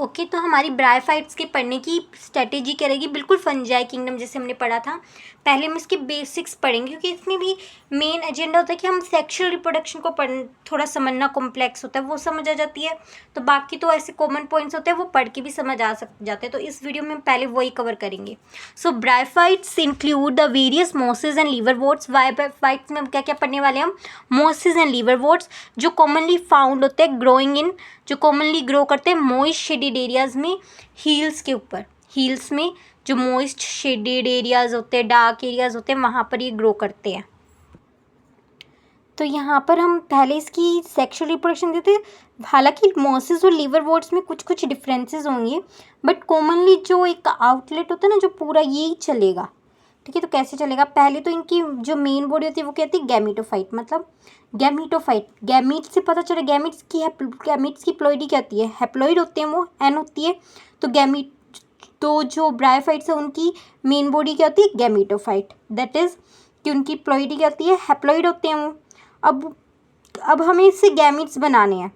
Okay तो हमारी bryophytes के पढ़ने की स्ट्रेटेजी क्या रहेगी, बिल्कुल फंजाई किंगडम जैसे हमने पढ़ा था। पहले हम इसके बेसिक्स पढ़ेंगे क्योंकि इसमें भी मेन एजेंडा होता है कि हम सेक्सुअल रिप्रोडक्शन को थोड़ा समझना कॉम्प्लेक्स होता है, वो समझ आ जाती है। तो बाकी तो ऐसे कॉमन पॉइंट्स होते हैं वो पढ़ के भी समझ जाते हैं, तो इस वीडियो में हम पहले वही कवर करेंगे। So bryophytes include the various mosses and liverworts. Bryophytes में हम क्या क्या पढ़ने वाले हैं, हम मॉसेस एंड लीवरवोर्ट्स जो कॉमनली फाउंड होते हैं ग्रोइंग इन, जो कॉमनली ग्रो करते हैं मॉइस्ट शेडेड एरियाज में, हील्स के ऊपर। हील्स में जो मॉइस्ट शेडेड एरियाज होते हैं, डार्क एरियाज होते हैं, वहाँ पर ये ग्रो करते हैं। तो यहाँ पर हम पहले इसकी सेक्सुअल रिप्रोडक्शन देते हैं। हालांकि मॉसेस और लीवरवोर्ट्स में कुछ कुछ डिफरेंसेस होंगे, बट कॉमनली जो एक आउटलेट होता है ना, जो पूरा यही चलेगा। ठीक है, तो कैसे चलेगा, पहले तो इनकी जो मेन बॉडी होती है वो कहती है गैमीटोफाइट। मतलब गैमीटोफाइट, गैमीट से पता चला, गैमीट्स की प्लॉइडी क्या होती है, हैप्लॉइड होते हैं, वो एन होती है। तो गैमीट, तो जो ब्रायोफाइट्स है उनकी मेन बॉडी क्या होती है, गैमीटोफाइट। दैट इज़ कि उनकी प्लॉइडी क्या होती है, हैप्लॉइड होते हैं वो। अब हमें इससे गैमीट्स बनाने हैं।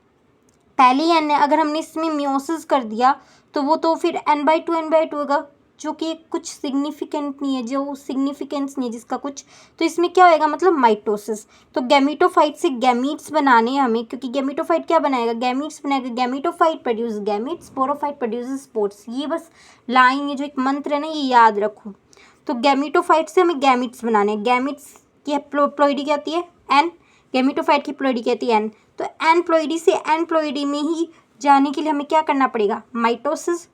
पहले ही एन है, अगर हमने इसमें मियोसिस कर दिया तो वो तो फिर n/2 होगा, जो कि कुछ सिग्निफिकेंट नहीं है, जो सिग्निफिकेंस नहीं है जिसका कुछ। तो इसमें क्या होएगा, मतलब माइटोसिस। तो गैमीटोफाइट से गैमीट्स बनाने हैं हमें, क्योंकि गैमीटोफाइट क्या बनाएगा, गैमीट्स बनाएगा। Gametophyte produce gametes, sporophyte produce spores. ये बस लाइन, ये जो एक मंत्र है ना, ये याद रखो। तो गैमीटोफाइट से हमें गैमीट्स बनाने हैं। गैमीट्स की प्लॉइडी क्या होती है, एन। गैमीटोफाइट की प्लॉइडी कहती है एन। तो एन प्लॉइडी से एन प्लॉइडी में ही जाने के लिए हमें क्या करना पड़ेगा, माइटोसिस।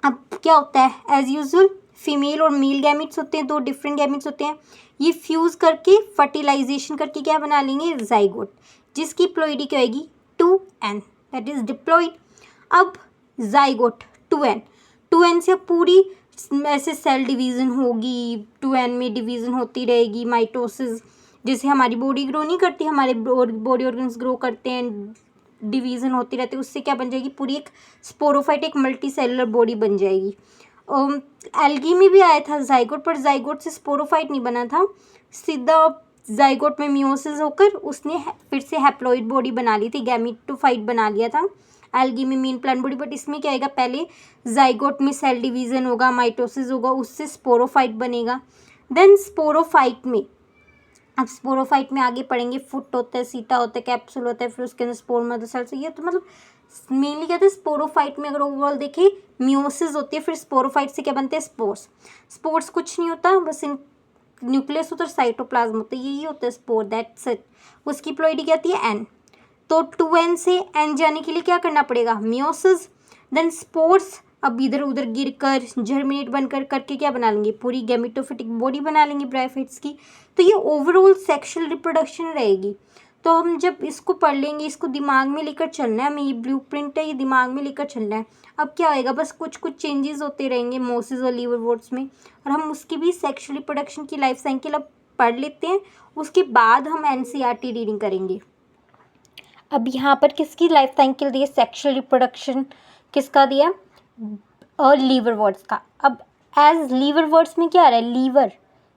अब क्या होता है, एज यूजुअल फीमेल और मेल गैमिट्स होते हैं, दो डिफरेंट गैमिट्स होते हैं। ये फ्यूज़ करके फर्टिलाइजेशन करके क्या बना लेंगे, जाइगोट, जिसकी प्लॉइडी क्या होगी, 2n, दैट इज डिप्लॉइड। अब जाइगोट 2n से पूरी ऐसे सेल डिवीज़न होगी, 2n में डिवीज़न होती रहेगी, माइटोसिस। जैसे हमारी बॉडी ग्रो नहीं करती, हमारे बॉडी ऑर्गन्स ग्रो करते हैं, डिवीज़न होती रहती है, उससे क्या बन जाएगी, पूरी एक स्पोरोफाइट, एक मल्टी सेलुलर बॉडी बन जाएगी। एल्गी में भी आया था जाइगोट, पर जाइगोट से स्पोरोफाइट नहीं बना था, सीधा जाइगोट में मियोसिस होकर उसने फिर से हैप्लॉइड बॉडी बना ली थी, गैमीटोफाइट बना लिया था एल्गी में मेन प्लांट बॉडी। बट इसमें क्या आएगा, पहले जाइगोट में सेल डिवीज़न होगा, माइटोसिस होगा, उससे स्पोरोफाइट बनेगा। देन स्पोरोफाइट में, अब स्पोरोफाइट में आगे पढ़ेंगे, फुट होता है, सीटा होता है, कैप्सूल होता है, फिर उसके अंदर स्पोर मदर सेल से। ये तो मतलब मेनली कहते हैं स्पोरोफाइट में, अगर ओवरऑल देखें मियोसिस होती है, फिर स्पोरोफाइट से क्या बनते हैं, स्पोर्स। स्पोर्स कुछ नहीं होता, बस इन न्यूक्लियस होता है, साइटोप्लाज्म होता है, यही होता है स्पोर, दैट्स इट। उसकी प्लॉइडी क्या आती है, एन। तो 2n से n जाने के लिए क्या करना पड़ेगा, मियोसिस। देन स्पोर्स, अब इधर उधर गिर कर जर्मिनेट बनकर करके क्या बना लेंगे, पूरी गैमेटोफिटिक बॉडी बना लेंगे ब्रायोफाइट्स की। तो ये ओवरऑल सेक्सुअल रिप्रोडक्शन रहेगी। तो हम जब इसको पढ़ लेंगे, इसको दिमाग में लेकर चलना है हमें, ये ब्लूप्रिंट है, ये दिमाग में लेकर चलना है। अब क्या होएगा, बस कुछ कुछ चेंजेस होते रहेंगे मॉसेस और लीवरवोर्ट्स में, और हम उसकी भी सेक्सुअल रिप्रोडक्शन की लाइफ साइकिल अब पढ़ लेते हैं। उसके बाद हम NCERT रीडिंग करेंगे। अब यहाँ पर किसकी लाइफ साइकिल दी है, सेक्सुअल रिप्रोडक्शन किसका दिया, और लीवरवोर्ट्स का। अब एज लीवरवोर्ट्स में क्या आ रहा है, लीवर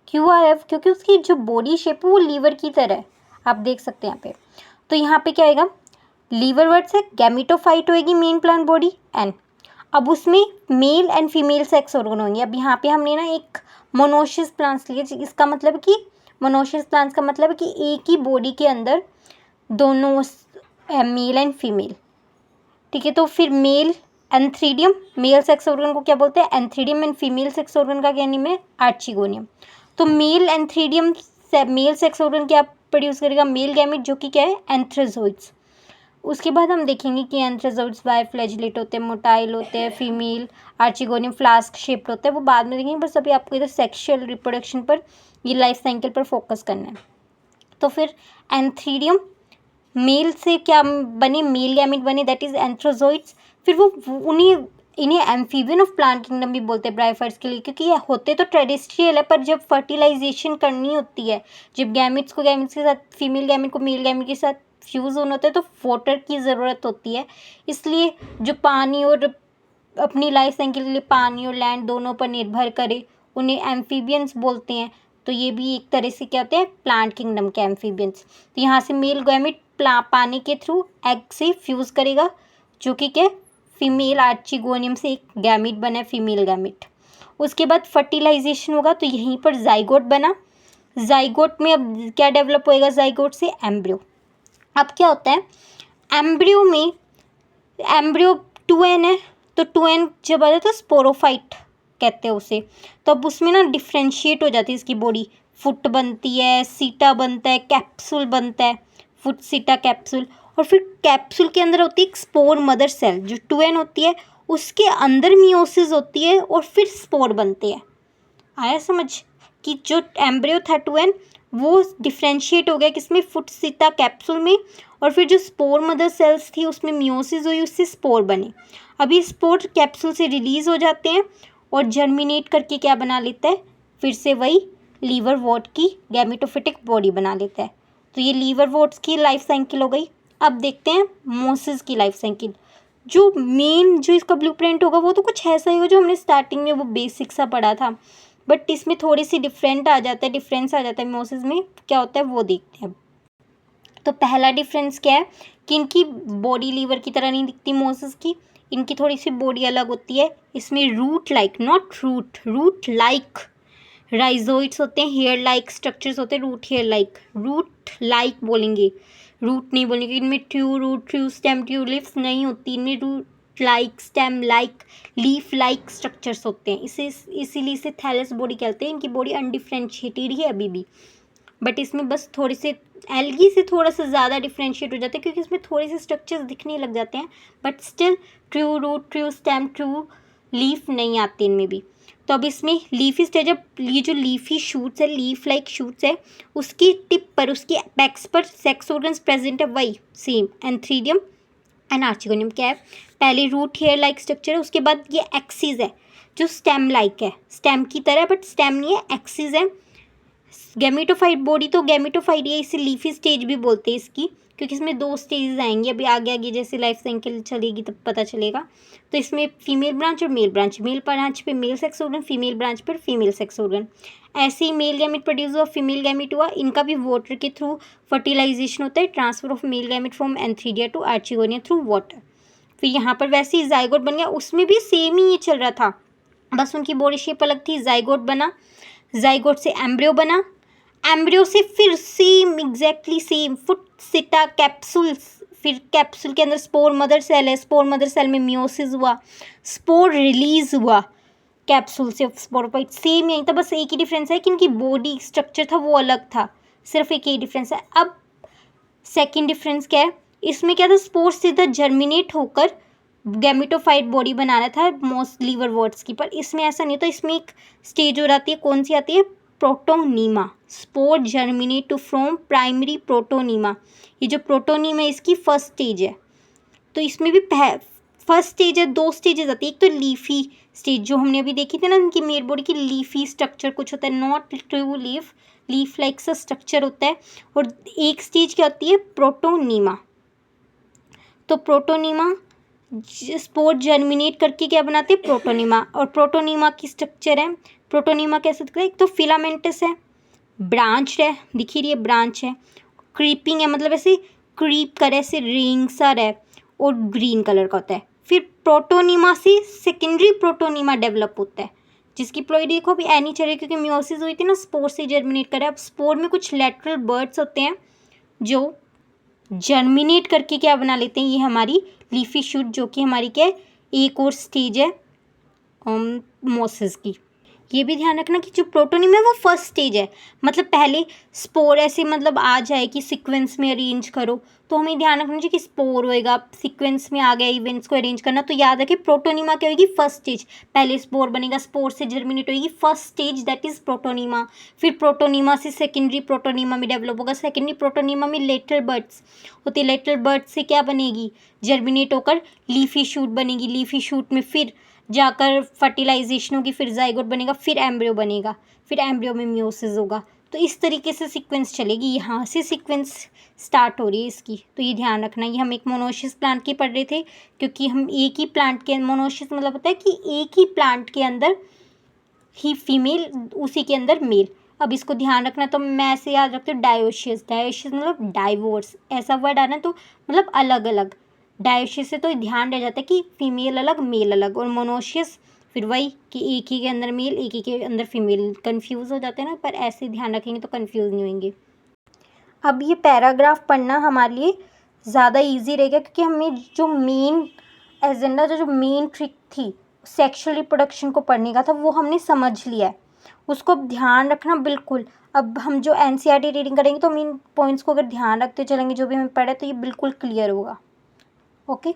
क्यों आ रहा है, क्योंकि उसकी जो बॉडी शेप है वो लीवर की तरह है, आप देख सकते हैं यहाँ पे। तो यहाँ पे क्या आएगा, लीवरवोर्ट्स है, गैमीटोफाइट होएगी मेन प्लांट बॉडी, एन। अब उसमें male and female sex organ होंगे। अब यहाँ पे हमने ना एक मोनोशियस प्लांट्स लिए, इसका मतलब कि मोनोशियस प्लांट्स का मतलब है कि एक ही बॉडी के अंदर दोनों मेल एंड फीमेल। ठीक है, तो फिर male antheridium, male sex organ को क्या बोलते हैं, antheridium, and female sex organ का क्या नेम है, आर्चिगोनियम। तो मेल एंथ्रीडियम से मेल सेक्स ऑर्गन क्या प्रोड्यूस करेगा, मेल गैमेट, जो कि क्या है, एंथ्रोजोइड्स। उसके बाद हम देखेंगे कि एंथ्रोजोइड्स बायफ्लैजिलेट होते हैं, मोटाइल होते हैं, फीमेल आर्चिगोनियम फ्लास्क शेप्ड होता है, वो बाद में देखेंगे, बस अभी आपको इधर सेक्सुअल रिप्रोडक्शन पर, ये लाइफ साइकिल पर फोकस करना है। तो फिर एंथ्रीडियम मेल से क्या बने, मेल गैमेट बने, दैट इज एंथ्रोजोइड्स। फिर वो इन्हें एम्फीबियन ऑफ प्लांट किंगडम भी बोलते हैं ब्रायोफाइट्स के लिए, क्योंकि ये होते तो टेरेस्ट्रियल है, पर जब फर्टिलाइजेशन करनी होती है, जब गैमेट्स को गैमेट्स के साथ, फीमेल गैमेट को मेल गैमेट के साथ फ्यूज़ होना होता है, तो वाटर की ज़रूरत होती है। इसलिए जो पानी और अपनी लाइफ साइकिल के लिए पानी और लैंड दोनों पर निर्भर करे, उन्हें एम्फीबियंस बोलते हैं। तो ये भी एक तरह से क्या होते हैं, प्लांट किंगडम के एम्फीबियंस। तो यहाँ से मेल गैमेट पानी के थ्रू एग से फ्यूज़ करेगा, जो कि क्या फीमेल आर्चिगोनियम से एक गैमिट बना है, फीमेल गैमिट। उसके बाद फर्टिलाइजेशन होगा तो यहीं पर जाइगोट बना। जाइगोट में अब क्या डेवलप होएगा, जाइगोट से एम्ब्रियो। अब क्या होता है एम्ब्रियो में, एम्ब्रियो 2n है तो 2n जब आ जाता है स्पोरोफाइट कहते हैं उसे। तो अब उसमें ना डिफ्रेंशिएट हो जाती है इसकी बॉडी, फुट बनती है, सीटा बनता है, कैप्सूल बनता है, फुट सीटा कैप्सूल। और फिर कैप्सूल के अंदर होती है एक स्पोर मदर सेल जो 2n होती है, उसके अंदर मियोसिस होती है और फिर स्पोर बनते हैं। आया समझ कि जो एम्ब्रियो था 2n वो डिफ्रेंशिएट हो गया किसमें, फुट सीटा कैप्सूल में। और फिर जो स्पोर मदर सेल्स थी उसमें मियोसिस हुई, उससे स्पोर बने। अभी स्पोर कैप्सूल से रिलीज हो जाते हैं और जर्मिनेट करके क्या बना लेता है, फिर से वही लीवर वॉट की गैमेटोफिटिक बॉडी बना लेता है। तो ये लीवर वॉट्स की लाइफ साइकिल हो गई। अब देखते हैं मोसिस की लाइफ साइकिल। जो मेन जो इसका ब्लूप्रिंट होगा वो तो कुछ ऐसा ही होगा जो हमने स्टार्टिंग में वो बेसिक सा पढ़ा था, बट इसमें थोड़ी सी डिफरेंस आ जाता है मोसिस में क्या होता है वो देखते हैं। तो पहला डिफरेंस क्या है कि इनकी बॉडी लीवर की तरह नहीं दिखती मोसिस की, इनकी थोड़ी सी बॉडी अलग होती है। इसमें root like, not root, root like rhizoids होते हैं, हेयर लाइक स्ट्रक्चर्स होते हैं, रूट लाइक बोलेंगे, रूट नहीं बोलेंगे। इनमें true root, true stem, true leaves नहीं होती, इनमें root like, stem like, leaf like structures होते हैं। इसीलिए इसे थैलस बॉडी कहते हैं। इनकी बॉडी अनडिफ्रेंशिएटेड ही है अभी भी, बट इसमें बस थोड़े से एल्गी से थोड़ा सा ज़्यादा डिफ्रेंशिएट हो जाते हैं क्योंकि इसमें थोड़े से स्ट्रक्चर्स दिखने लग जाते हैं, but still true root, true stem, true leaf नहीं आते इनमें भी। तो अब इसमें लीफी स्टेज, अब ये जो लीफी शूट्स है, लीफ लाइक शूट्स है, उसकी टिप पर, उसकी एपेक्स पर सेक्स ऑर्गन्स प्रेजेंट है, वही सेम एंथ्रीडियम एंड आर्चिगोनियम। क्या है, पहले रूट हेयर लाइक स्ट्रक्चर है, उसके बाद ये एक्सिस है जो स्टेम लाइक है, स्टेम की तरह बट स्टेम नहीं है, एक्सिस है। गैमेटोफाइट बॉडी तो गैमेटोफाइट है, इसे लीफी स्टेज भी बोलते हैं इसकी, क्योंकि इसमें 2 स्टेजेस आएंगे अभी आगे जैसे लाइफ साइकिल चलेगी तब पता चलेगा। तो इसमें फीमेल ब्रांच और मेल ब्रांच पे male sex organ, female branch पर फीमेल सेक्स ऑर्गन। ऐसे ही मेल गैमेट प्रोड्यूस हुआ, फीमेल गैमेट हुआ, इनका भी वाटर के थ्रू फर्टिलाइजेशन होता है, transfer of male gamete from antheridia to archegonia through water. फिर यहाँ पर वैसे ही जाइगोट बन गया, उसमें भी सेम ही ये चल रहा था, बस उनकी बॉडी शेप अलग थी। जाइगोट बना, जाइगोट से एम्ब्रियो बना, एम्ब्रियो से फिर सेम एग्जैक्टली सेम फुट सीटा कैप्सूल, फिर कैप्सूल के अंदर स्पोर मदर सेल है, स्पोर मदर सेल में मियोसिस हुआ, स्पोर रिलीज हुआ कैप्सूल से स्पोरोफाइट, सेम यही था, बस एक ही डिफरेंस है कि इनकी बॉडी स्ट्रक्चर था वो अलग था, सिर्फ एक ही डिफरेंस है। अब सेकेंड डिफरेंस क्या है, इसमें क्या था, स्पोर सीधा जर्मिनेट होकर गैमेटोफाइट बॉडी बनाना था मोस्ट लीवर वर्ड्स की, पर इसमें ऐसा नहीं होता। इसमें एक स्टेज हो जाती है, कौन सी आती है, protonema. Spore germinate to from primary protonema, ये जो प्रोटोनीमा है इसकी फर्स्ट स्टेज है। तो इसमें भी फर्स्ट स्टेज है, 2 स्टेजेस आती है, एक तो लीफी स्टेज जो हमने अभी देखी थी ना, इनकी मेल बॉडी की लीफी स्ट्रक्चर कुछ होता है, नॉट ट्रू लीफ लाइक सा स्ट्रक्चर होता है। और एक स्टेज क्या होती है, प्रोटोनीमा। तो प्रोटोनीमा स्पोर जर्मिनेट करके क्या बनाते हैं, प्रोटोनीमा। और प्रोटोनीमा की स्ट्रक्चर है, प्रोटोनीमा कैसे दिखता है, एक तो फिलामेंटस है, ब्रांच है, दिखी रही है ब्रांच है, क्रीपिंग है मतलब ऐसे क्रीप करे, ऐसे रिंग सा है, और ग्रीन कलर का होता है। फिर प्रोटोनीमा से सेकेंडरी प्रोटोनीमा डेवलप होता है, जिसकी प्लॉइड देखो अभी एनी चल रही क्योंकि मियोसिस हुई थी ना, स्पोर से जर्मिनेट करे। अब स्पोर में कुछ लेटरल बर्ड्स होते हैं जो जर्मिनेट करके क्या बना लेते हैं, ये हमारी लीफी शूट, जो कि हमारी क्या है, एक और स्टेज है मोसिस की। ये भी ध्यान रखना कि जो प्रोटोनीम है वो फर्स्ट स्टेज है, मतलब पहले स्पोर ऐसे मतलब आ जाए कि सीक्वेंस में अरेंज करो, तो हमें ध्यान रखना चाहिए कि स्पोर होएगा, सीक्वेंस में आ गया इवेंट्स को अरेंज करना, तो याद रखें प्रोटोनीमा क्या होगी, फर्स्ट स्टेज। पहले स्पोर बनेगा, स्पोर से जर्मिनेट होगी, first stage that is protonema. फिर प्रोटोनीमा से सेकेंडरी प्रोटोनीमा में डेवलप होगा, सेकेंडरी प्रोटोनीमा में लेटरल बर्ड्स होते, लेटरल बर्ड्स से क्या बनेगी, जर्मिनेट होकर लीफी शूट बनेगी, लीफी शूट में फिर जाकर फर्टिलाइजेशन होगी, फिर जाइगोट बनेगा, फिर एम्ब्रियो बनेगा, फिर एम्ब्रियो में मियोसिस होगा। तो इस तरीके से सीक्वेंस चलेगी, यहाँ से सीक्वेंस स्टार्ट हो रही है इसकी, तो ये ध्यान रखना। ये हम एक मोनोसिस प्लांट की पढ़ रहे थे, क्योंकि हम एक ही प्लांट के, मोनोसिस मतलब होता है कि एक ही प्लांट के अंदर ही फीमेल, उसी के अंदर मेल। अब इसको ध्यान रखना, तो मैं ऐसे याद रखती हूँ डायोशियस, डायोशियस मतलब डाइवोर्स, ऐसा वर्ड आना तो मतलब अलग अलग, डायोशियस से तो ध्यान रह जाता है कि फीमेल अलग मेल अलग, और मोनोशियस फिर वही कि एक ही के अंदर मेल एक ही के अंदर फीमेल, कंफ्यूज हो जाते हैं ना, पर ऐसे ध्यान रखेंगे तो कंफ्यूज नहीं होंगे। अब ये पैराग्राफ पढ़ना हमारे लिए ज़्यादा इजी रहेगा, क्योंकि हमें जो मेन एजेंडा जो मेन ट्रिक थी सेक्सुअल रिप्रोडक्शन को पढ़ने का था वो हमने समझ लिया है, उसको अब ध्यान रखना बिल्कुल। अब हम जो एनसीईआरटी रीडिंग करेंगे तो मेन पॉइंट्स को अगर ध्यान रखते चलेंगे जो भी हमें पढ़े तो ये बिल्कुल क्लियर होगा। ओके।